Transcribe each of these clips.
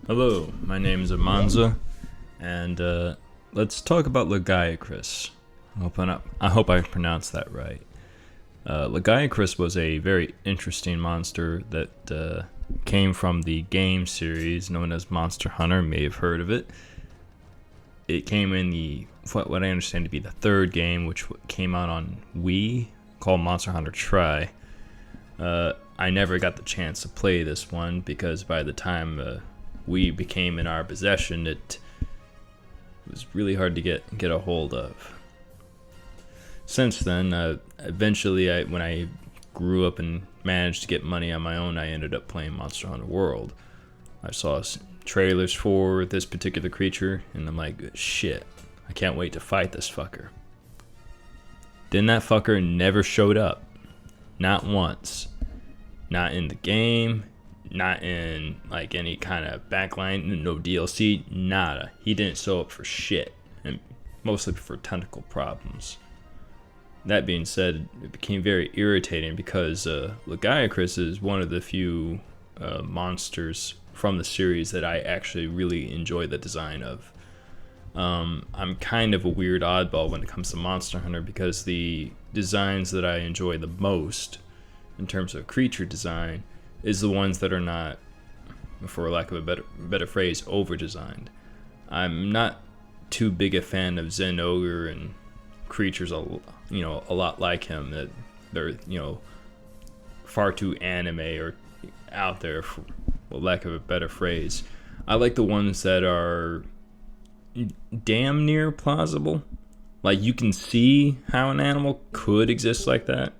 Hello, my name is Amanza, and let's talk about Lagiacrus. I hope I pronounced that right. Lagiacrus was a very interesting monster that came from the game series known as Monster Hunter. You may have heard of it. It came in what I understand to be the third game, which came out on Wii, called Monster Hunter Tri. I never got the chance to play this one because by the time Wii became in our possession, it was really hard to get a hold of. Since then, eventually, when I grew up and managed to get money on my own, I ended up playing Monster Hunter World. I saw trailers for this particular creature, and I'm like, shit, I can't wait to fight this fucker. Then that fucker never showed up. Not once. Not in the game, not in like any kind of backline, no DLC, nada. He didn't show up for shit, and mostly for technical problems. That being said, it became very irritating because Lagiacrus is one of the few monsters from the series that I actually really enjoy the design of. I'm kind of a weird oddball when it comes to Monster Hunter because the designs that I enjoy the most in terms of creature design is the ones that are not, for lack of a better phrase, over-designed. I'm not too big a fan of Zen Ogre and creatures, a lot like him that they're, far too anime or out there, for lack of a better phrase. I like the ones that are damn near plausible. Like you can see how an animal could exist like that.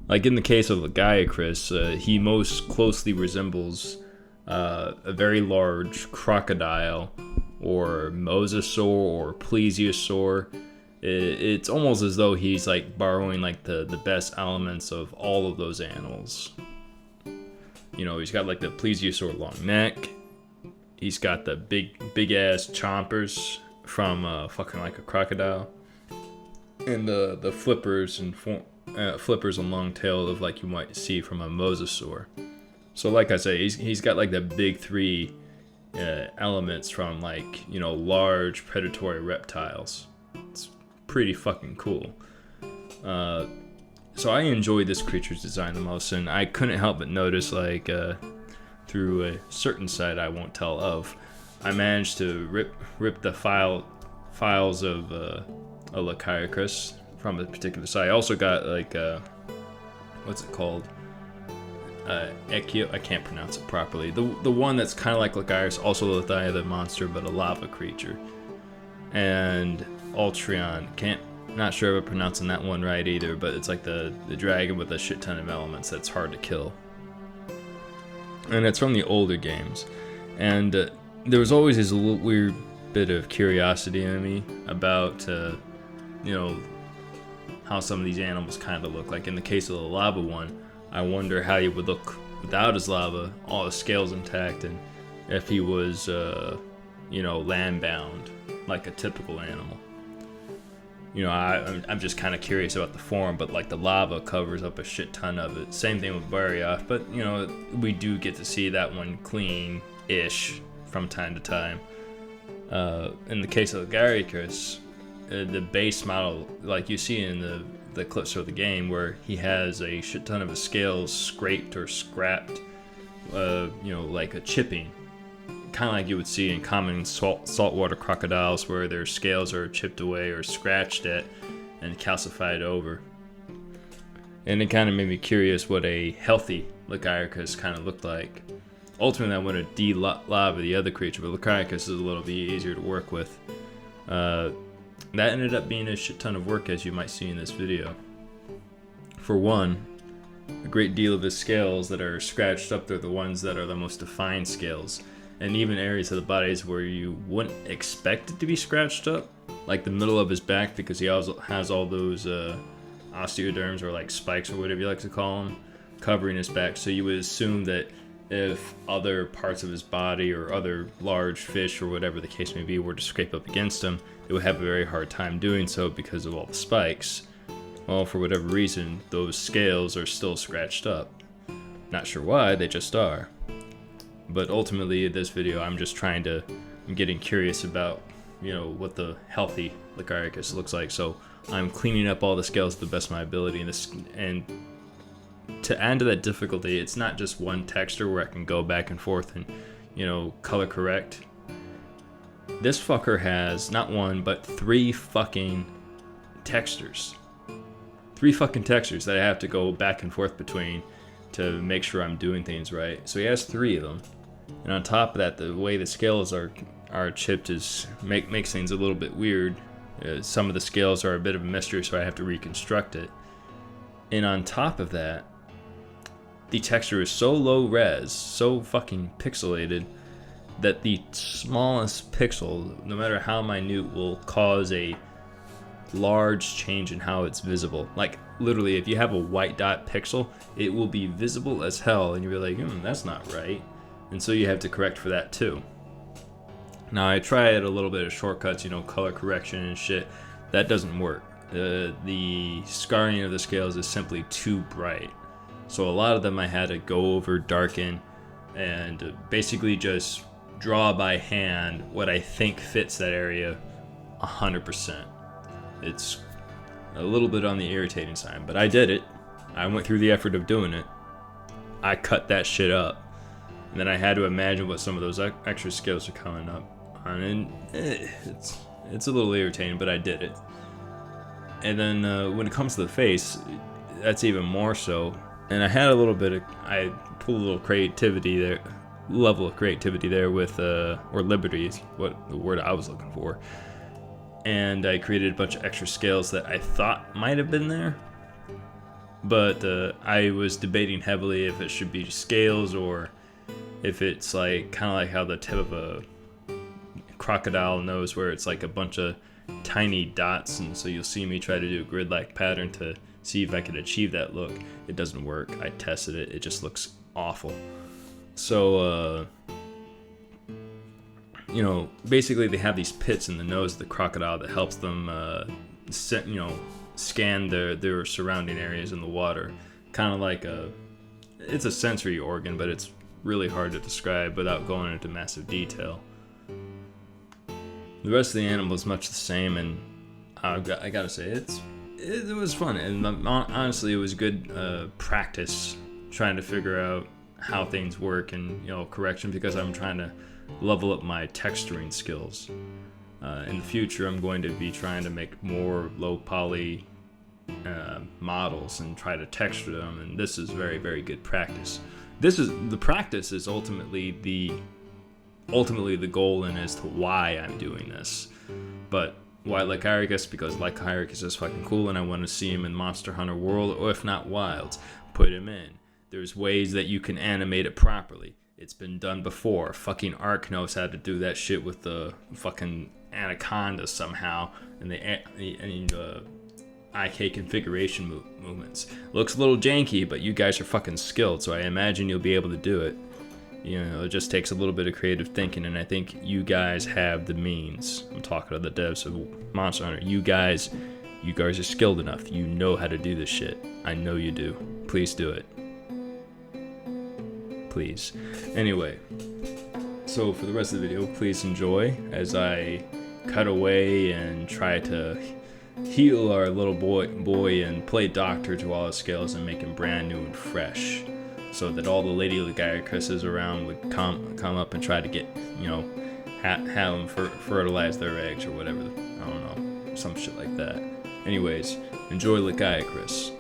Like in the case of Lagiacrus, he most closely resembles a very large crocodile or mosasaur or plesiosaur. It's almost as though he's like borrowing like the best elements of all of those animals. He's got like the plesiosaur long neck. He's got the big ass chompers from fucking like a crocodile, and the flippers and flippers and long tail of like you might see from a mosasaur. So like I say, he's got like the big three elements from like large predatory reptiles. It's pretty fucking cool. So I enjoy this creature's design the most, and I couldn't help but notice like through a certain site I won't tell of, I managed to rip the files of a Lagiacrus from a particular site. I also got like what's it called? Ekio. I can't pronounce it properly. The one that's kind of like Lagiacrus, also the monster, but a lava creature. And Ultreon. Not sure if I'm pronouncing that one right either, but it's like the dragon with a shit ton of elements that's hard to kill. And it's from the older games. And there was always this little weird bit of curiosity in me about how some of these animals kind of look. Like in the case of the lava one, I wonder how he would look without his lava, all his scales intact, and if he was, land-bound, like a typical animal. I'm just kind of curious about the form, but like the lava covers up a shit ton of it. Same thing with Barioth, but we do get to see that one clean-ish from time to time. In the case of Lagiacrus, the base model, like you see in the clips of the game, where he has a shit ton of his scales scraped or scrapped, like a chipping, kind of like you would see in common saltwater crocodiles, where their scales are chipped away or scratched at and calcified over. And it kind of made me curious what a healthy Lagiacrus kind of looked like. Ultimately, I wanted to de-lava the other creature, but Lagiacrus is a little bit easier to work with. That ended up being a shit ton of work, as you might see in this video. For one, a great deal of his scales that are scratched up, they're the ones that are the most defined scales. And even areas of the bodies where you wouldn't expect it to be scratched up, like the middle of his back, because he also has all those osteoderms, or like spikes or whatever you like to call them, covering his back. So you would assume that if other parts of his body or other large fish or whatever the case may be were to scrape up against him, it would have a very hard time doing so because of all the spikes. Well, for whatever reason, those scales are still scratched up. Not sure why, they just are. But ultimately, this video, I'm getting curious about, what the healthy Lagiacrus looks like. So I'm cleaning up all the scales to the best of my ability. And to add to that difficulty, it's not just one texture where I can go back and forth and, color correct. This fucker has not one, but three fucking textures. Three fucking textures that I have to go back and forth between to make sure I'm doing things right. So he has three of them. And on top of that, the way the scales are chipped makes things a little bit weird. Some of the scales are a bit of a mystery, so I have to reconstruct it. And on top of that, the texture is so low res, so fucking pixelated, that the smallest pixel, no matter how minute, will cause a large change in how it's visible. Like literally, if you have a white dot pixel, it will be visible as hell, and you'll be like, that's not right. And so you have to correct for that too. Now I tried a little bit of shortcuts, color correction and shit. That doesn't work. The scarring of the scales is simply too bright. So a lot of them I had to go over, darken, and basically just draw by hand what I think fits that area 100%. It's a little bit on the irritating side, but I did it. I went through the effort of doing it. I cut that shit up. And then I had to imagine what some of those extra scales are coming up on, and it's a little irritating, but I did it. And then when it comes to the face, that's even more so. And I had I pulled a little creativity there, level of creativity there with, or liberty is what the word I was looking for. And I created a bunch of extra scales that I thought might have been there. But I was debating heavily if it should be scales or if it's like kind of like how the tip of a crocodile nose, where it's like a bunch of tiny dots, and so you'll see me try to do a grid-like pattern to see if I could achieve that look. It doesn't work. I tested it. It just looks awful. So, basically they have these pits in the nose of the crocodile that helps them, scan their surrounding areas in the water. Kind of like it's a sensory organ, but it's really hard to describe without going into massive detail. The rest of the animal is much the same, and I gotta say it was fun, and honestly it was good practice trying to figure out how things work and correction, because I'm trying to level up my texturing skills. In the future, I'm going to be trying to make more low poly models and try to texture them, and this is very, very good practice. The practice is ultimately the goal, and as to why I'm doing this. But why Lagiacrus? Because Lagiacrus is fucking cool, and I want to see him in Monster Hunter World, or if not Wilds, put him in. There's ways that you can animate it properly. It's been done before. Fucking Ark knows how to do that shit with the fucking anaconda somehow, and the IK configuration movements. Looks a little janky, but you guys are fucking skilled, so I imagine you'll be able to do it. It just takes a little bit of creative thinking, and I think you guys have the means. I'm talking to the devs of Monster Hunter. You guys are skilled enough. You know how to do this shit. I know you do. Please do it. Please. Anyway, so for the rest of the video, please enjoy as I cut away and try to heal our little boy and play doctor to all his scales and make him brand new and fresh, so that all the lady Lagiacruses around would come up and try to get, have them fertilize their eggs or whatever. I don't know, some shit like that. Anyways, enjoy Lagiacrus.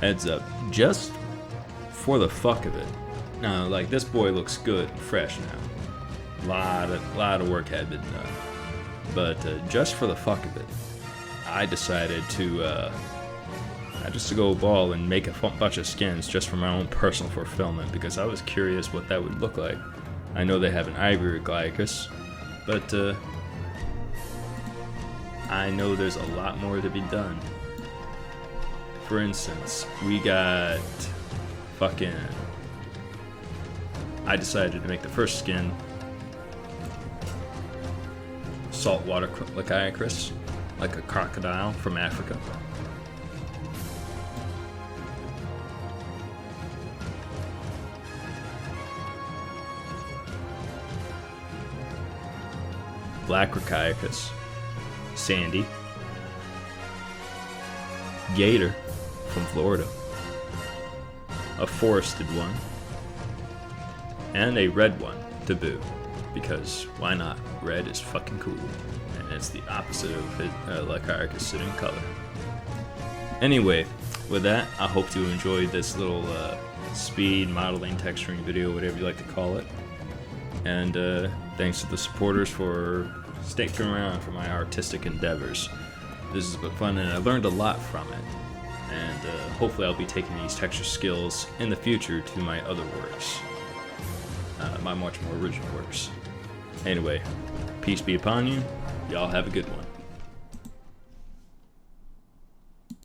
heads up, just for the fuck of it. Now, like, this boy looks good and fresh now. Lot of work had been done. But just for the fuck of it, I decided to go ball and make a bunch of skins just for my own personal fulfillment, because I was curious what that would look like. I know they have an ivory Lagiacrus, but I know there's a lot more to be done. For instance, we got fucking... I decided to make the first skin saltwater Lagiacrus, like a crocodile from Africa. Black Lagiacrus, Sandy, Gator from Florida, a forested one, and a red one to boot, because why not? Red is fucking cool, and it's the opposite of Lagiacrus sitting color. Anyway, with that, I hope you enjoyed this little speed modeling texturing video, whatever you like to call it. And thanks to the supporters for sticking around for my artistic endeavors. This has been fun, and I learned a lot from it. And hopefully I'll be taking these texture skills in the future to my other works. My much more original works. Anyway, peace be upon you. Y'all have a good one.